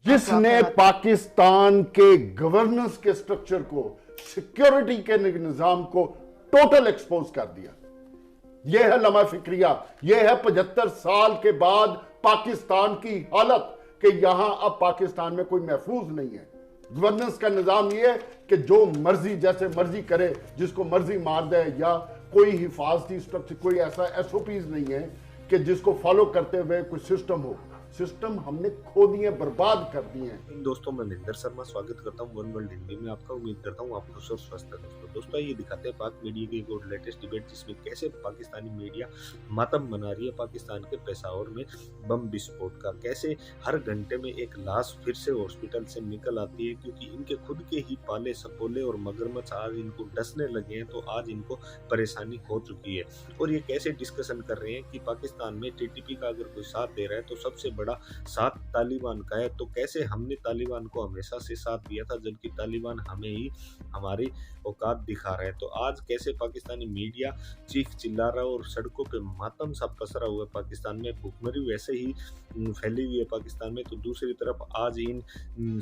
किसने पाकिस्तान के गवर्नेंस के स्ट्रक्चर को, सिक्योरिटी के निजाम को टोटल एक्सपोज कर दिया। यह है लम्हा फिक्रिया, यह है 75 साल के बाद पाकिस्तान की हालत कि यहां अब पाकिस्तान में कोई महफूज नहीं है। गवर्नेंस का निजाम यह है कि जो मर्जी जैसे मर्जी करे, जिसको मर्जी मार दे, या कोई हिफाजती स्ट्रक्चर, कोई ऐसा एसओपीज नहीं है कि जिसको फॉलो करते हुए कोई सिस्टम हो। सिस्टम हमने खो दिए, बर्बाद कर दिए हैं। दोस्तों, मैं महेंद्र शर्मा स्वागत करता हूं वन वर्ल्ड हिंदी में आपका। उम्मीद करता हूं आप खुश और स्वस्थ हैं। दोस्तों ये दिखाते हैं पाक मीडिया की एक और लेटेस्ट डिबेट, जिसमें कैसे पाकिस्तानी मीडिया मातम मना रही है पाकिस्तान के पेशावर में बम विस्फोट का। कैसे हर घंटे में एक लाश फिर से हॉस्पिटल से निकल आती है, क्योंकि इनके खुद के ही पाले सपोले और मगरमच्छ आज इनको डसने लगे हैं, तो आज इनको परेशानी हो चुकी है। और ये कैसे डिस्कशन कर रहे हैं कि पाकिस्तान में टीटीपी का अगर कोई साथ दे रहा है तो सबसे बड़ा साथ तालिबान का है, तो कैसे हमने तालिबान को हमेशा से साथ दिया था, जबकि तालिबान हमें ही हमारी औकात दिखा रहा है। तो आज कैसे पाकिस्तानी मीडिया चीख चिल्ला रहा है और सड़कों पे मातम सा पसरा हुआ है पाकिस्तान में, भूखमरी वैसे ही फैली हुई है पाकिस्तान में। तो दूसरी तरफ आज इन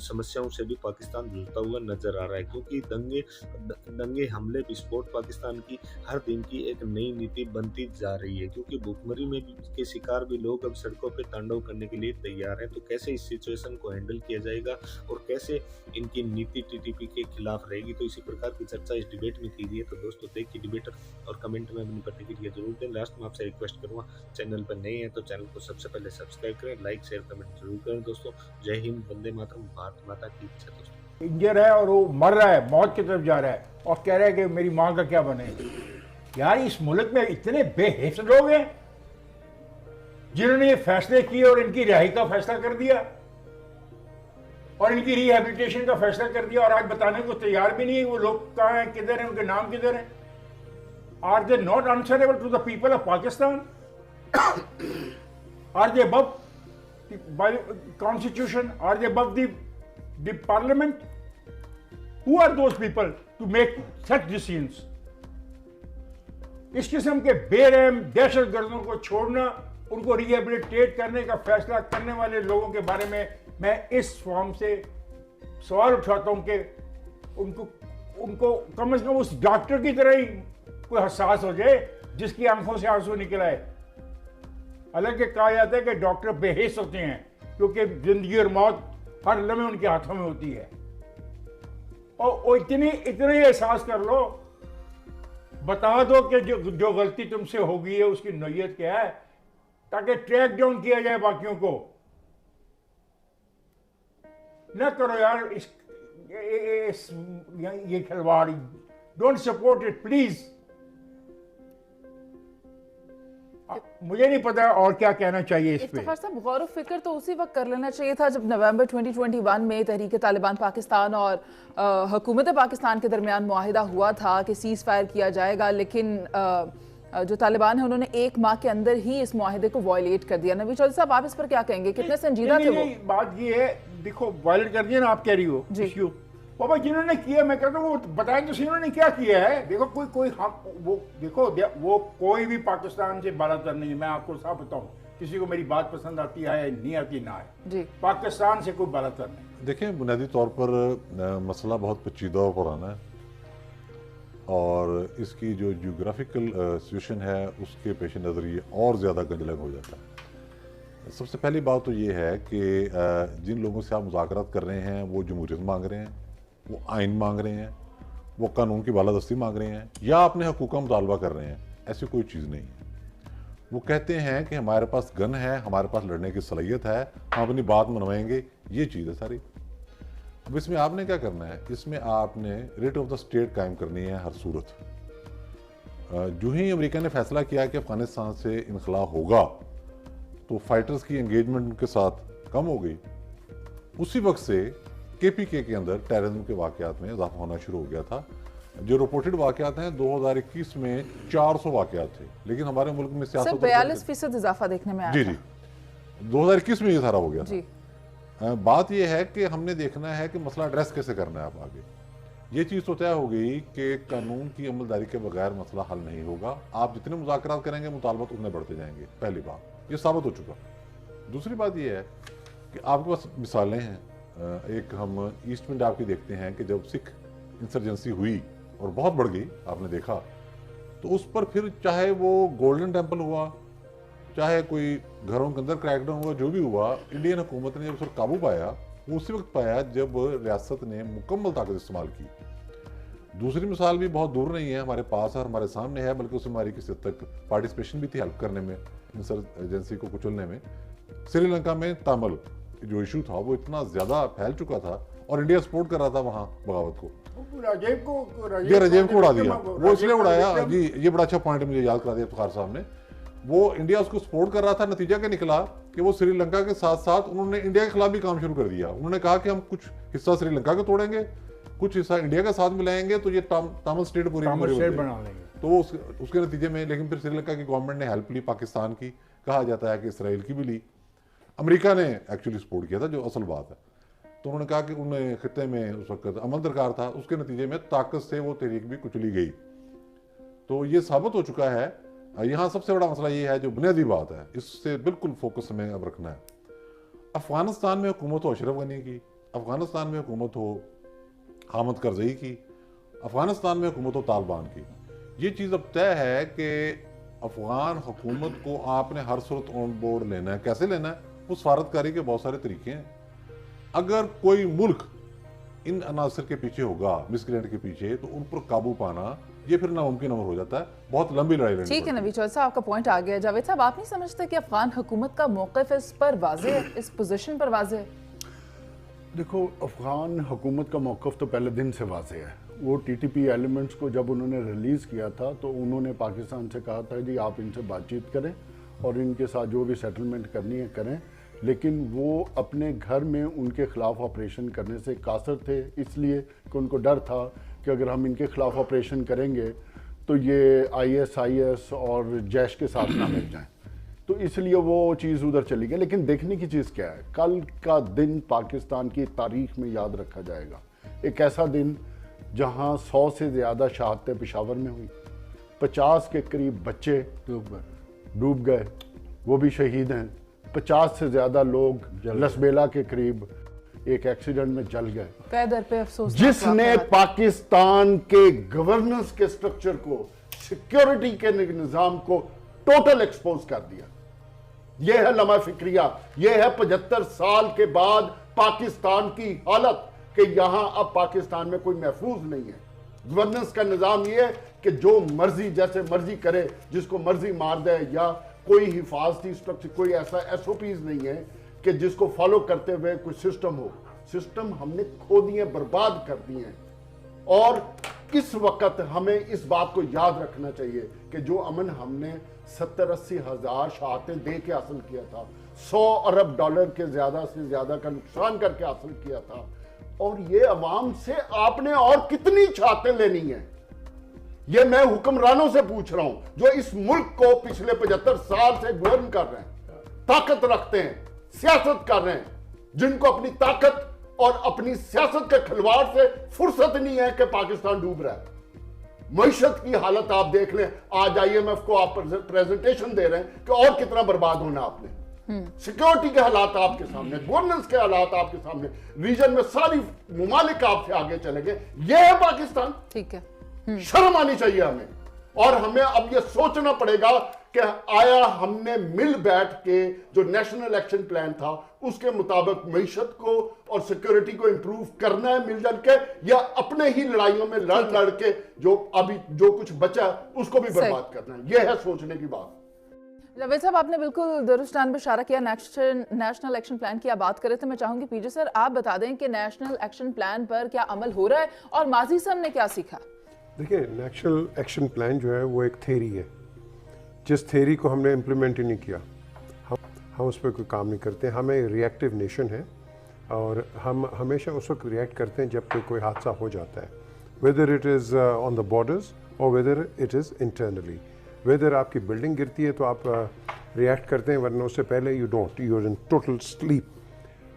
समस्याओं से भी पाकिस्तान जूझता हुआ नजर आ रहा है, क्योंकि दंगे हमले विस्फोट पाकिस्तान की हर दिन की एक नई नीति बनती जा रही है, क्योंकि भूखमरी में के शिकार भी लोग अब सड़कों पे तांडव करने के लिए तैयार है। तो कैसे इस सिचुएशन को हैंडल किया जाएगा और कैसे इनकी नीति टीटीपी के खिलाफ रहेगी, तो इसी प्रकार की चर्चा इस डिबेट में की गई है। तो दोस्तों देखिए डिबेट और कमेंट में अपनी प्रतिक्रिया जरूर दें। लास्ट में आपसे रिक्वेस्ट करूंगा, चैनल पर नए हैं तो चैनल को सबसे पहले सब्सक्राइब करें, लाइक शेयर कमेंट जरूर करें। दोस्तों जय हिंद, वंदे मातरम, भारत माता की इच्छा। दोस्तों इंजर है और वो मर रहा है, मौत की तरफ जा रहा है और कह रहा है कि मेरी माँ का क्या बने। यार इस मुल्क में इतने बेहिस लोग हैं जिन्होंने ये फैसले किए और इनकी रिहाई का फैसला कर दिया और इनकी रिहेबिलिटेशन का फैसला कर दिया, और आज बताने को तैयार भी नहीं है वो लोग कहाँ हैं, किधर हैं, उनके नाम किधर हैं। Are they not answerable to the people of Pakistan? Are they above constitution? Are they above the parliament? Who are those people to make such decisions? इस किस्म के बेरहम दहशतगर्दों को छोड़ना, उनको रिहेबिलिटेट करने का फैसला करने वाले लोगों के बारे में मैं इस फॉर्म से सवाल उठाता हूं कि उनको कम से कम उस डॉक्टर की तरह ही कोई एहसास हो जाए जिसकी आंखों से आंसू निकल आए। हालांकि कहा जाता है कि डॉक्टर बेहिस होते हैं क्योंकि जिंदगी और मौत हर लम्हे उनके हाथों में होती है, और इतने ही एहसास कर लो, बता दो कि जो गलती तुमसे हो गई है उसकी नौयत क्या है, ताकि ट्रैक डाउन किया जाए बाकियों को। न करो यार ये खिलवाड़, डोंट सपोर्ट इट प्लीज। मुझे नहीं पता और क्या कहना चाहिए इस पे। इफ्तिखार साहब, गौर व फिक्र तो उसी वक्त कर लेना चाहिए था जब नवंबर 2021 में तहरीक तालिबान पाकिस्तान और हुकूमत पाकिस्तान के दरमियान मुआहिदा हुआ था कि सीज फायर किया जाएगा, लेकिन जो तालिबान है उन्होंने एक माह के अंदर ही इस मुआहिदे को वायलेट कर दिया। नबी चौधरी साहब, आप इस पर क्या कहेंगे? कितने संजीदा थे वो? बात ये है, देखो वायलेट कर दिया ना, आप कह रही हो जी बाबा, जिन्होंने किया, मैं कहता हूँ वो बताएं तो उन्होंने क्या किया है। देखो कोई वो कोई भी पाकिस्तान से बालातर नहीं है। मैं आपको साफ बताऊँ, किसी को मेरी बात पसंद आती है नहीं आती ना है जी, पाकिस्तान से कोई बालातर नहीं। देखें, बुनियादी तौर पर मसला बहुत पेचीदा और पुराना है, और इसकी जो जियोग्राफिकल सिचुएशन है उसके पेश नज़र ये और ज़्यादा गंजलग हो जाता है। सबसे पहली बात तो ये है कि जिन लोगों से आप मुज़ाकरात कर रहे हैं वो जमहूरियत मांग रहे हैं, वो आइन मांग रहे हैं, वो कानून की बालादस्ती मांग रहे हैं, या अपने हकूक़ का मुतालबा कर रहे हैं। ऐसी कोई चीज़ नहीं है। वो कहते हैं कि हमारे पास गन है, हमारे पास लड़ने की सलाहियत है, हम अपनी बात मनवाएंगे, ये चीज़ है सारी। अब इसमें आपने क्या करना है, इसमें आपने रेट ऑफ द स्टेट कायम करनी है हर सूरत। जो ही अमेरिका ने फैसला किया कि अफगानिस्तान से इनखला होगा तो फाइटर्स की एंगेजमेंट उनके साथ कम हो गई। उसी वक्त से KPK के अंदर टेररिज्म के वाक़यात में इजाफा होना शुरू हो गया था। जो रिपोर्टेड वाक़यात हैं 2021 में 400 वाक़यात थे, लेकिन हमारे मुल्क में सियासत 42% इजाफा देखने में आया। जी 2021 में ये सारा हो गया था। बात यह है कि हमने देखना है कि मसला एड्रेस कैसे करना है। आप आगे ये चीज़ तो तय हो गई कि कानून की अमलदारी के बगैर मसला हल नहीं होगा। आप जितने मुज़ाकरात करेंगे मुतालबात उतने बढ़ते जाएंगे। पहली बात ये साबित हो चुका। दूसरी बात ये है कि आपके पास मिसालें हैं, एक हम ईस्ट में आपकी देखते हैं कि जब सिख इंसर्जेंसी हुई और बहुत बढ़ गई, आपने देखा, तो उस पर फिर चाहे वो गोल्डन टेम्पल हुआ, चाहे कोई घरों के अंदर क्रैकडाउन हुआ, जो भी हुआ, इंडियन हुकूमत ने जब उस पर काबू पाया वो उसी वक्त पाया जब रियासत ने मुकम्मल ताकत इस्तेमाल की। दूसरी मिसाल भी बहुत दूर नहीं है, हमारे पास है और हमारे सामने है, बल्कि उसमें हमारी किसी हद तक पार्टिसिपेशन भी थी हेल्प करने में, इंसर्जेंसी को कुचलने में। श्रीलंका में तामिल जो इशू था वो इतना ज़्यादा फैल चुका था और इंडिया सपोर्ट कर रहा था वहाँ बगावत को, राजीव को उड़ा दिया। वो इसलिए उड़ाया जी, ये बड़ा अच्छा पॉइंट मुझे याद करा दिया इफ्तिखार साहब ने। वो इंडिया उसको सपोर्ट कर रहा था, नतीजा क्या निकला कि वो श्रीलंका के साथ साथ उन्होंने इंडिया के खिलाफ भी काम शुरू कर दिया। उन्होंने कहा कि हम कुछ हिस्सा श्रीलंका का तोड़ेंगे, कुछ हिस्सा इंडिया के साथ मिलाएंगे, तो ये तामिल स्टेट पूरी बना लेंगे। तो उसके नतीजे में लेकिन फिर श्रीलंका की गवर्नमेंट ने हेल्प ली, पाकिस्तान की, कहा जाता है कि इसराइल की भी ली, अमेरिका ने एक्चुअली सपोर्ट किया था, जो असल बात है। तो उन्होंने कहा कि उन्हें खित्ते में उस वक्त अमन दरकार था, उसके नतीजे में ताकत से वो तहरीक भी कुचली गई। तो ये साबित हो चुका है। यहाँ सबसे बड़ा मसला ये है, जो बुनियादी बात है, इससे बिल्कुल फोकस हमें अब रखना है। अफगानिस्तान में हुकूमत हो अशरफ गनी की, अफगानिस्तान में हुकूमत हो हामिद करज़ई की, अफगानिस्तान में हुकूमत हो तालिबान की, ये चीज़ अब तय है कि अफगान हुकूमत को आपने हर सूरत ऑन बोर्ड लेना है। कैसे लेना है? वो सफारतकारी के बहुत सारे तरीके हैं। अगर कोई मुल्क इन अनासर के पीछे होगा, मिसक्रेंट के पीछे, तो उन पर काबू पाना ये फिर नामुमकिन अमर हो जाता है, बहुत लंबी लड़ाई लड़नी। ठीक है नवीद चौधरी साहब, आपका पॉइंट आ गया। जावेद साहब, आप नहीं समझते कि अफगान हुकूमत का मौक़िफ़ इस पर वाज़ेह है, इस पोजीशन पर वाज़ेह है? देखो, अफगान हुकूमत का मौक़िफ़ तो पहले दिन से वाज़ेह है। वो टीटीपी एलिमेंट्स को जब उन्होंने रिलीज़ किया था तो उन्होंने पाकिस्तान से कहा था जी आप इनसे बातचीत करें और इनके साथ जो भी सेटलमेंट करनी है करें, लेकिन वो अपने घर में उनके ख़िलाफ़ ऑपरेशन करने से कासर थे, इसलिए कि उनको डर था कि अगर हम इनके ख़िलाफ़ ऑपरेशन करेंगे तो ये ISIS और जैश के साथ ना मिल जाएं, तो इसलिए वो चीज़ उधर चली गई। लेकिन देखने की चीज़ क्या है, कल का दिन पाकिस्तान की तारीख में याद रखा जाएगा। एक ऐसा दिन जहां 100 से ज़्यादा शहादतें पेशावर में हुई, 50 के करीब बच्चे डूब गए, वो भी शहीद हैं, 50 से ज़्यादा लोग लसबेला के करीब एक एक्सीडेंट में जल गए। पैदर पे अफसोस, जिसने पाकिस्तान के गवर्नेंस के स्ट्रक्चर को, सिक्योरिटी के निज़ाम को टोटल एक्सपोज कर दिया। यह है लम्हा फिक्रिया, यह है 75 साल के बाद पाकिस्तान की हालत कि यहां अब पाकिस्तान में कोई महफूज नहीं है। गवर्नेंस का निज़ाम यह है कि जो मर्जी जैसे मर्जी करे, जिसको मर्जी मार दे, या कोई हिफाजती स्ट्रक्चर, कोई ऐसा SOPs नहीं है कि जिसको फॉलो करते हुए कोई सिस्टम हो। सिस्टम हमने खो दिए, बर्बाद कर दिए हैं। और इस वक्त हमें इस बात को याद रखना चाहिए कि जो अमन हमने 70-80 हज़ार शहादतें दे के हासिल किया था, $100 अरब के ज़्यादा से ज़्यादा का नुकसान करके हासिल किया था, और ये अवाम से आपने और कितनी शहादतें लेनी है? ये मैं हुक्मरानों से पूछ रहा हूं जो इस मुल्क को पिछले 75 साल से गवर्न कर रहे हैं, ताकत रखते हैं, सियासत कर रहे हैं, जिनको अपनी ताकत और अपनी सियासत के खिलवाड़ से फुर्सत नहीं है कि पाकिस्तान डूब रहा है। मईशत की हालत आप देख लें, आज IMF को आप प्रेजेंटेशन दे रहे हैं कि और कितना बर्बाद होना आपने। सिक्योरिटी के हालात आपके सामने, गवर्नेंस के हालात आपके सामने, रीजन में सारी मुमालिक आपसे आगे चले गए। यह है पाकिस्तान। ठीक है, शर्म आनी चाहिए हमें, और हमें अब यह सोचना पड़ेगा कि आया हमने मिल बैठ के जो नेशनल एक्शन प्लान था उसके मुताबिक मईशत को और सिक्योरिटी को इंप्रूव करना है मिलजुल के, या अपने ही लड़ाइयों में लड़ के जो अभी जो कुछ बचा उसको भी बर्बाद करना है। यह है सोचने की बात। जावेद साहब, आपने बिल्कुल दुरुस्तान पर इशारा किया। नेशनल एक्शन प्लान की आप बात कर रहे थे, मैं चाहूंगी पीजे सर आप बता दें कि नेशनल एक्शन प्लान पर क्या अमल हो रहा है और माजी से हमने क्या सीखा? देखिए, नेशनल एक्शन प्लान जो है वो एक थ्योरी है, जिस थ्योरी को हमने इम्प्लीमेंट ही नहीं किया, हम उस पर कोई काम नहीं करते। हम एक रिएक्टिव नेशन है और हम हमेशा उस वक्त रिएक्ट करते हैं जब कोई हादसा हो जाता है, whether it is on the borders और whether it is internally. Whether आपकी बिल्डिंग गिरती है तो आप रिएक्ट करते हैं, वरना उससे पहले you don't, you are in total sleep.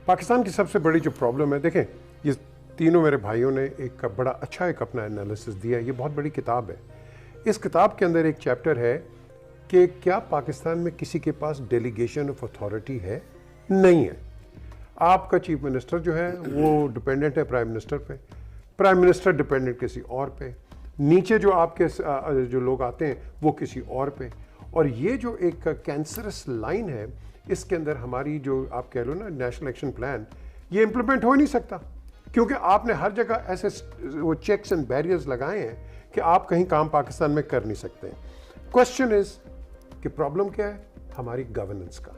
Pakistan की सबसे बड़ी जो प्रॉब्लम है, देखें ये तीनों मेरे भाइयों ने एक बड़ा अच्छा एक अपना एनालिसिस दिया, ये बहुत बड़ी किताब है। इस किताब के अंदर एक चैप्टर है कि क्या पाकिस्तान में किसी के पास डेलीगेशन ऑफ अथॉरिटी है? नहीं है। आपका चीफ मिनिस्टर जो है वो डिपेंडेंट है प्राइम मिनिस्टर पे, प्राइम मिनिस्टर डिपेंडेंट किसी और पे, नीचे जो आपके जो लोग आते हैं वो किसी और पे। और ये जो एक कैंसरस लाइन है, इसके अंदर हमारी जो आप कह लो ना नेशनल एक्शन प्लान, ये इम्प्लीमेंट हो ही नहीं सकता, क्योंकि आपने हर जगह ऐसे वो चेक्स एंड बैरियर्स लगाए हैं कि आप कहीं काम पाकिस्तान में कर नहीं सकते। क्वेश्चन इज कि प्रॉब्लम क्या है? हमारी गवर्नेंस का।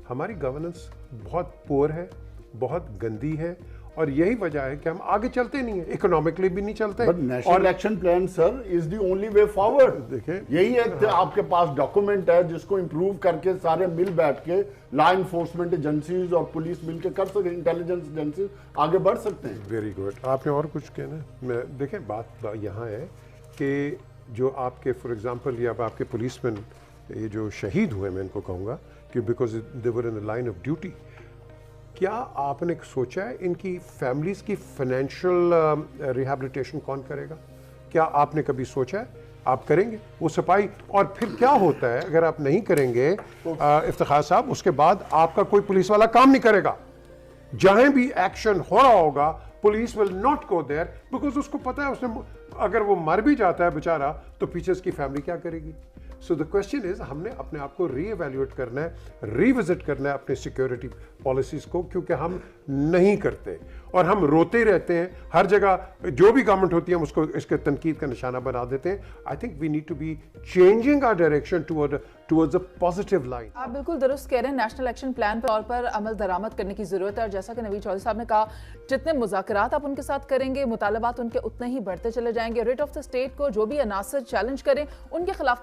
हमारी गवर्नेंस बहुत पुअर है, बहुत गंदी है, और यही वजह है कि हम आगे चलते नहीं है, इकोनॉमिकली भी नहीं चलते। But national action plan sir is the only way forward. देखिए, यही एक आपके पास डॉक्यूमेंट है जिसको इंप्रूव करके सारे मिल बैठ के लॉ इन्फोर्समेंट एजेंसीज और पुलिस मिल के कर सकते, इंटेलिजेंस एजेंसीज आगे बढ़ सकते हैं। Very good. आपने और कुछ कहना? मैं देखें, बात यहाँ है कि जो आपके फॉर एग्जांपल ये अब आपके पुलिसमैन ये जो शहीद हुए, मैं इनको कहूँगा कि because they were in the line of duty, क्या आपने सोचा है इनकी फैमिलीज की फाइनेंशियल रिहैबिलिटेशन कौन करेगा? क्या आपने कभी सोचा है? आप करेंगे वो सफाई? और फिर क्या होता है अगर आप नहीं करेंगे इफ्तिखार साहब, उसके बाद आपका कोई पुलिस वाला काम नहीं करेगा। जहां भी एक्शन हो रहा होगा police will not go there, because उसको पता है उसने अगर वो मर भी जाता है बेचारा तो पीछे उसकी फैमिली क्या करेगी? सो द क्वेश्चन इज, हमने अपने आप को रीएवैल्यूएट करना है, रिविजिट करना है अपने सिक्योरिटी पॉलिसीज को, क्योंकि हम नहीं करते और हम रोते रहते हैं हर जगह। जो भी गवर्नमेंट होती है हम उसको इसके तनकीद का निशाना बना देते हैं। I think we need to be changing our direction towards a positive line. आप बिल्कुल दुरुस्त कह रहे हैं, नेशनल एक्शन प्लान पर और पर अमल दरामद करने की जरूरत है। और जैसा कि नवीद चौधरी साहब ने कहा, जितने मुज़ाकरात आप उनके साथ करेंगे, मुतालबात उनके उतने ही बढ़ते चले जाएंगे। रेट ऑफ द स्टेट को जो भी अनासर चैलेंज करें उनके खिलाफ